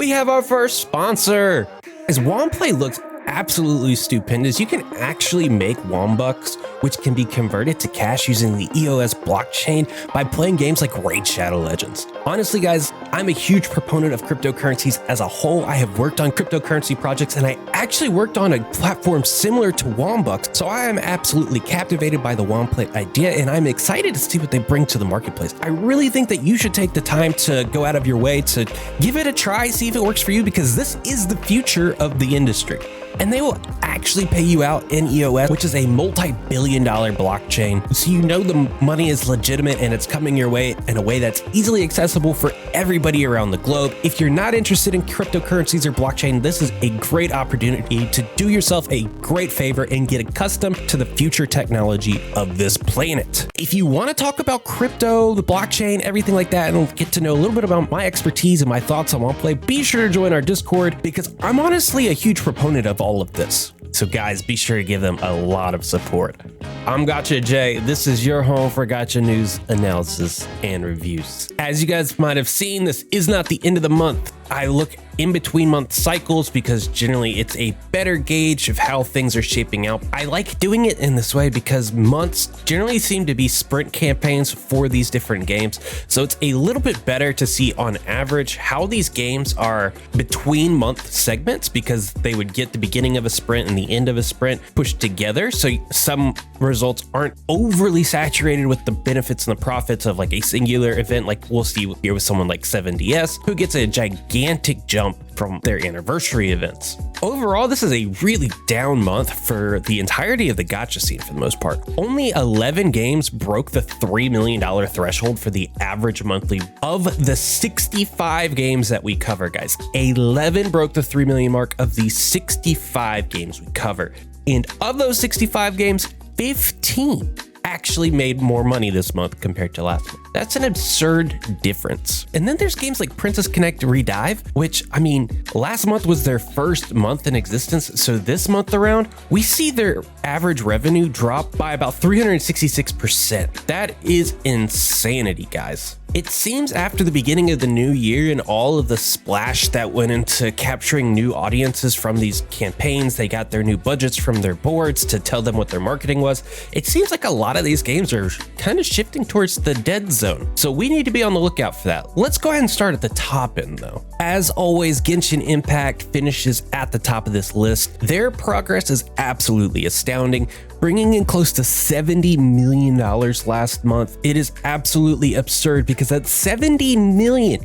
we have our first sponsor. As WAHRHEIT looks absolutely stupendous, you can actually make WAHRHEIT, which can be converted to cash using the EOS blockchain by playing games like Raid Shadow Legends. Honestly, guys, I'm a huge proponent of cryptocurrencies as a whole. I have worked on cryptocurrency projects, and I actually worked on a platform similar to WAHRHEIT, so I am absolutely captivated by the WAHRHEIT idea, and I'm excited to see what they bring to the marketplace. I really think that you should take the time to go out of your way to give it a try, see if it works for you, because this is the future of the industry. And they will actually pay you out in EOS, which is a multi-billion-dollar blockchain. So you know the money is legitimate and it's coming your way in a way that's easily accessible for everybody around the globe. If you're not interested in cryptocurrencies or blockchain, this is a great opportunity to do yourself a great favor and get accustomed to the future technology of this planet. If you want to talk about crypto, the blockchain, everything like that, and get to know a little bit about my expertise and my thoughts on WAHRHEIT, be sure to join our Discord, because I'm honestly a huge proponent of all of this. So guys, be sure to give them a lot of support. I'm Gacha Jay. This is your home for gacha news, analysis, and reviews. As you guys might have seen, this is not the end of the month. I look in between month cycles because generally it's a better gauge of how things are shaping out. I like doing it in this way because months generally seem to be sprint campaigns for these different games. So it's a little bit better to see on average how these games are between month segments, because they would get the beginning of a sprint and the end of a sprint pushed together. So some results aren't overly saturated with the benefits and the profits of like a singular event. Like we'll see here with someone like 7DS, who gets a gigantic jump from their anniversary events. Overall, this is a really down month for the entirety of the gacha scene for the most part. Only 11 games broke the $3 million threshold for the average monthly of the 65 games that we cover, guys. 11 broke the 3 million mark of the 65 games we cover. And of those 65 games, 15 actually made more money this month compared to last month. That's an absurd difference. And then there's games like Princess Connect Redive, which, I mean, last month was their first month in existence. So this month around, we see their average revenue drop by about 366%. That is insanity, guys. It seems after the beginning of the new year and all of the splash that went into capturing new audiences from these campaigns, they got their new budgets from their boards to tell them what their marketing was. It seems like a lot of these games are kind of shifting towards the dead zone. So we need to be on the lookout for that. Let's go ahead and start at the top end though. As always, Genshin Impact finishes at the top of this list. Their progress is absolutely astounding, bringing in close to $70 million last month. It is absolutely absurd because that $70 million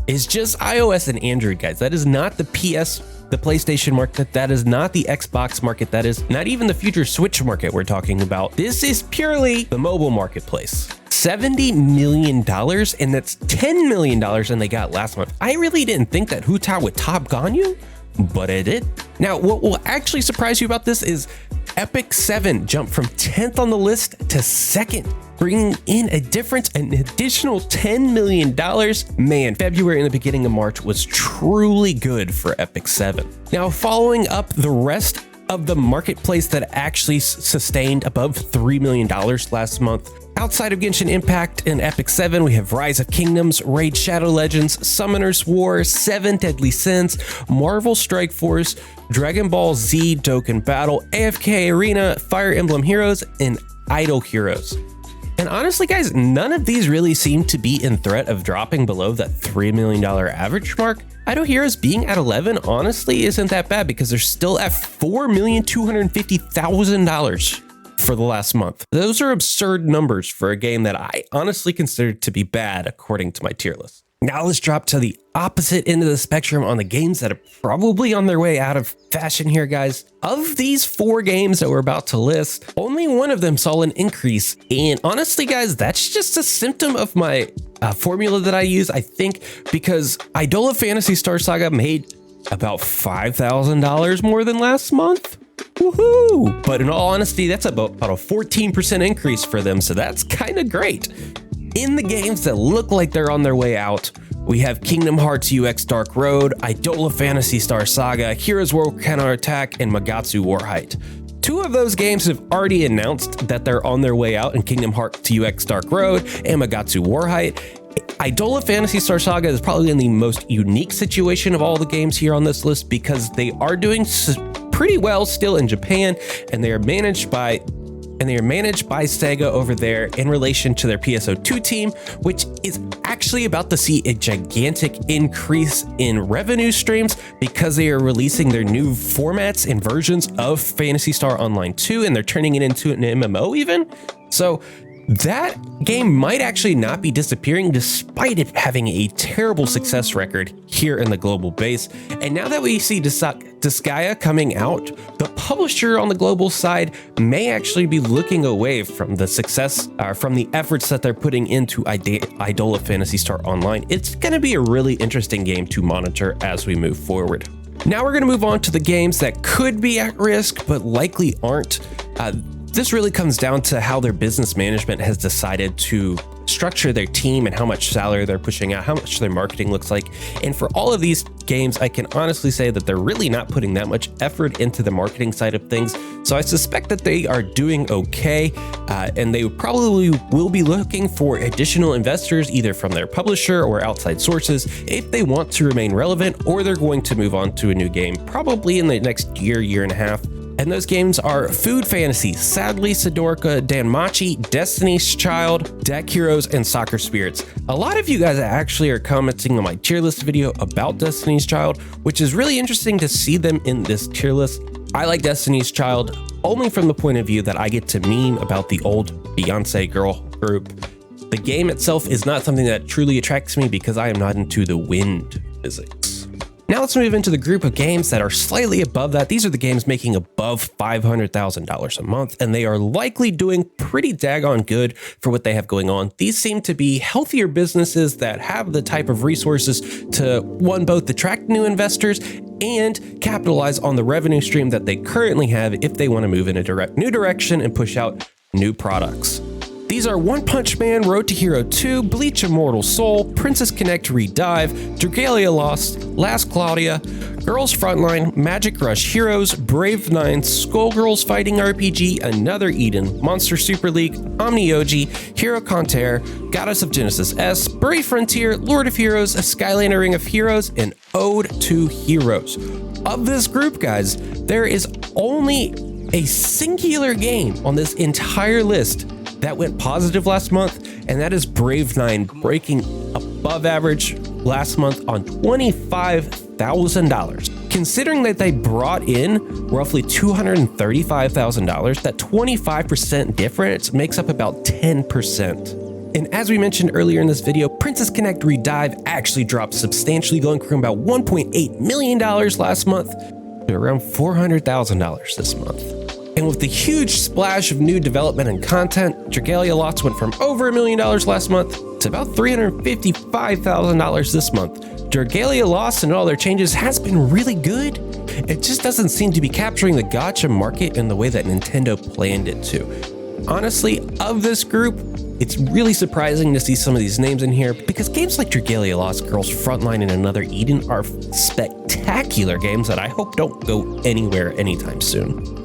is just iOS and Android, guys. That is not the the PlayStation market. That is not the Xbox market. That is not even the future Switch market we're talking about. This is purely the mobile marketplace. $70 million, and that's $10 million than they got last month. I really didn't think that Huta would top Ganyu, but it did. Now, what will actually surprise you about this is Epic 7 jumped from 10th on the list to 2nd, bringing in an additional $10 million. Man, February and the beginning of March was truly good for Epic 7. Now, following up the rest of the marketplace that actually sustained above $3 million last month, outside of Genshin Impact and Epic 7, we have Rise of Kingdoms, Raid Shadow Legends, Summoner's War, 7 Deadly Sins, Marvel Strike Force, Dragon Ball Z Dokkan Battle, AFK Arena, Fire Emblem Heroes, and Idol Heroes. And honestly, guys, none of these really seem to be in threat of dropping below that $3 million average mark. Idol Heroes being at 11 honestly isn't that bad because they're still at $4,250,000 for the last month. Those are absurd numbers for a game that I honestly consider to be bad according to my tier list. Now let's drop to the opposite end of the spectrum on the games that are probably on their way out of fashion here, guys. Of these 4 games that we're about to list, only one of them saw an increase. And honestly, guys, that's just a symptom of my formula that I use, I think, because Idola Phantasy Star Saga made about $5,000 more than last month. Woohoo! But in all honesty, that's about a 14% increase for them, so that's kind of great. In the games that look like they're on their way out, we have Kingdom Hearts UX Dark Road, Idola Phantasy Star Saga, Heroes World Counterattack, and MAGATSU WAHRHEIT. 2 of those games have already announced that they're on their way out in Kingdom Hearts UX Dark Road and MAGATSU WAHRHEIT. Idola Phantasy Star Saga is probably in the most unique situation of all the games here on this list because they are doing pretty well still in Japan, and they are managed by Sega over there in relation to their PSO2 team, which is actually about to see a gigantic increase in revenue streams because they are releasing their new formats and versions of Phantasy Star Online 2, and they're turning it into an MMO even. So that game might actually not be disappearing despite it having a terrible success record here in the global base. And now that we see DISSIDIA coming out, the publisher on the global side may actually be looking away from the success, from the efforts that they're putting into Idola Phantasy Star Online. It's going to be a really interesting game to monitor as we move forward. Now we're going to move on to the games that could be at risk, but likely aren't. This really comes down to how their business management has decided to structure their team and how much salary they're pushing out, how much their marketing looks like. And for all of these games, I can honestly say that they're really not putting that much effort into the marketing side of things. So I suspect that they are doing okay, and they probably will be looking for additional investors, either from their publisher or outside sources, if they want to remain relevant, or they're going to move on to a new game, probably in the next year and a half. And those games are Food Fantasy, Sadly, SDORICA, DANMACHI, Destiny's Child, Deck Heroes, and Soccer Spirits. A lot of you guys actually are commenting on my tier list video about Destiny's Child, which is really interesting to see them in this tier list. I like Destiny's Child only from the point of view that I get to meme about the old Beyonce girl group. The game itself is not something that truly attracts me because I am not into the wind physics. Now let's move into the group of games that are slightly above that. These are the games making above $500,000 a month, and they are likely doing pretty daggone good for what they have going on. These seem to be healthier businesses that have the type of resources to, one, both attract new investors and capitalize on the revenue stream that they currently have if they want to move in a new direction and push out new products. These are One Punch Man, Road to Hero 2, Bleach Immortal Soul, Princess Connect Redive, Dragalia Lost, Last Claudia, Girls Frontline, Magic Rush Heroes, Brave 9, Skullgirls Fighting RPG, Another Eden, Monster Super League, Omnioji, Hero Conter, Goddess of Genesis S, Brave Frontier, Lord of Heroes, Skylander Ring of Heroes, and Ode to Heroes. Of this group, guys, there is only a singular game on this entire list that went positive last month, and that is Brave 9 breaking above average last month on $25,000. Considering that they brought in roughly $235,000, that 25% difference makes up about 10%. And as we mentioned earlier in this video, Princess Connect Redive actually dropped substantially, going from about $1.8 million last month to around $400,000 this month. And with the huge splash of new development and content, Dragalia Lost went from over $1 million last month to about $355,000 this month. Dragalia Lost and all their changes has been really good. It just doesn't seem to be capturing the gacha market in the way that Nintendo planned it to. Honestly, of this group, it's really surprising to see some of these names in here because games like Dragalia Lost, Girls Frontline, and Another Eden are spectacular games that I hope don't go anywhere anytime soon.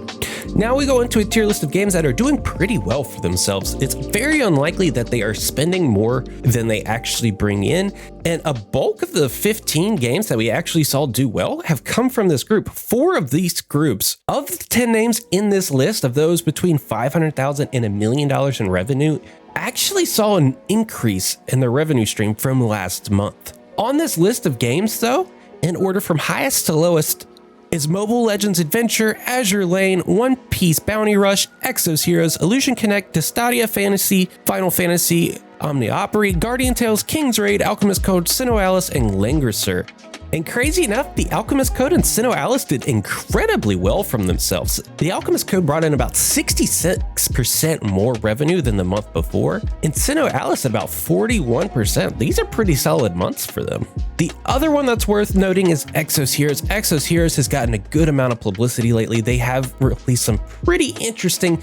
Now we go into a tier list of games that are doing pretty well for themselves. It's very unlikely that they are spending more than they actually bring in, and a bulk of the 15 games that we actually saw do well have come from this group. 4 of these groups, of the 10 names in this list, of those between $500,000 and $1 million in revenue, actually saw an increase in their revenue stream from last month. On this list of games, though, in order from highest to lowest, is Mobile Legends Adventure, Azure Lane, One Piece Bounty Rush, EXOS Heroes, Illusion Connect, Dissidia Fantasy, Final Fantasy, Omnioperate, Guardian Tales, King's Raid, Alchemist Code, SINOALICE, and LANGRISSER. And crazy enough, the Alchemist Code and SINOALICE did incredibly well from themselves. The Alchemist Code brought in about 66% more revenue than the month before, and SINOALICE about 41%. These are pretty solid months for them. The other one that's worth noting is EXOS Heroes. EXOS Heroes has gotten a good amount of publicity lately. They have released some pretty interesting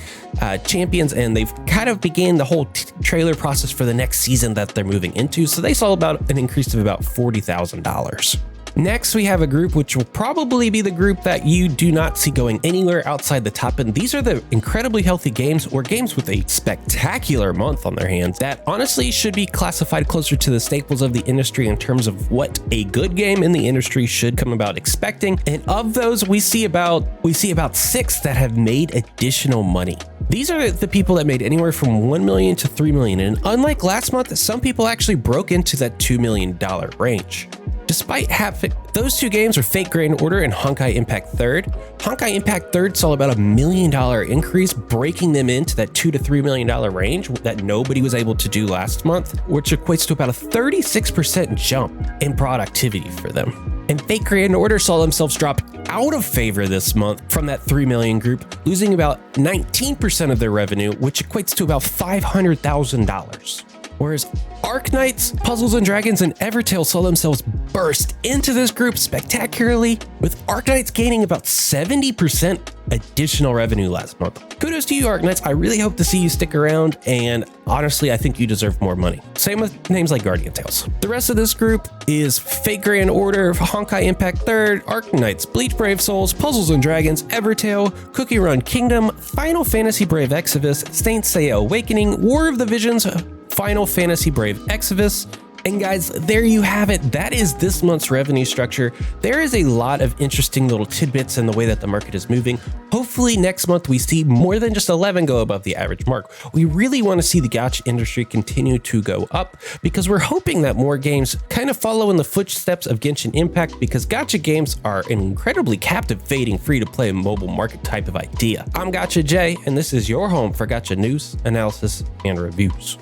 champions, and they've kind of began the whole trailer process for the next season that they're moving into. So they saw about an increase of about $40,000. Next, we have a group which will probably be the group that you do not see going anywhere outside the top end. These are the incredibly healthy games or games with a spectacular month on their hands that honestly should be classified closer to the staples of the industry in terms of what a good game in the industry should come about expecting. And of those, we see about 6 that have made additional money. These are the people that made anywhere from 1 million to 3 million. And unlike last month, some people actually broke into that $2 million range. Despite having those two games are Fate Grand Order and Honkai Impact Third. Honkai Impact Third saw about $1 million increase, breaking them into that $2 to $3 million range that nobody was able to do last month, which equates to about a 36% jump in productivity for them. And Fate Grand Order saw themselves drop out of favor this month from that 3 million group, losing about 19% of their revenue, which equates to about $500,000. Whereas ARKNIGHTS, Puzzles and Dragons, and EVERTALE saw themselves burst into this group spectacularly, with ARKNIGHTS gaining about 70% additional revenue last month. Kudos to you, ARKNIGHTS. I really hope to see you stick around, and honestly, I think you deserve more money. Same with names like Guardian Tales. The rest of this group is Fate Grand Order, Honkai Impact Third, ARKNIGHTS, Bleach Brave Souls, Puzzles and Dragons, EVERTALE, Cookie Run Kingdom, Final Fantasy Brave Exvius, Saint Seiya Awakening, War of the Visions, Final Fantasy Brave Exvius. And guys, there you have it. That is this month's revenue structure. There is a lot of interesting little tidbits in the way that the market is moving. Hopefully next month we see more than just 11 go above the average mark. We really want to see the gacha industry continue to go up because we're hoping that more games kind of follow in the footsteps of Genshin Impact, because gacha games are an incredibly captivating free-to-play mobile market type of idea. I'm Gacha Jay, and this is your home for gacha news, analysis, and reviews.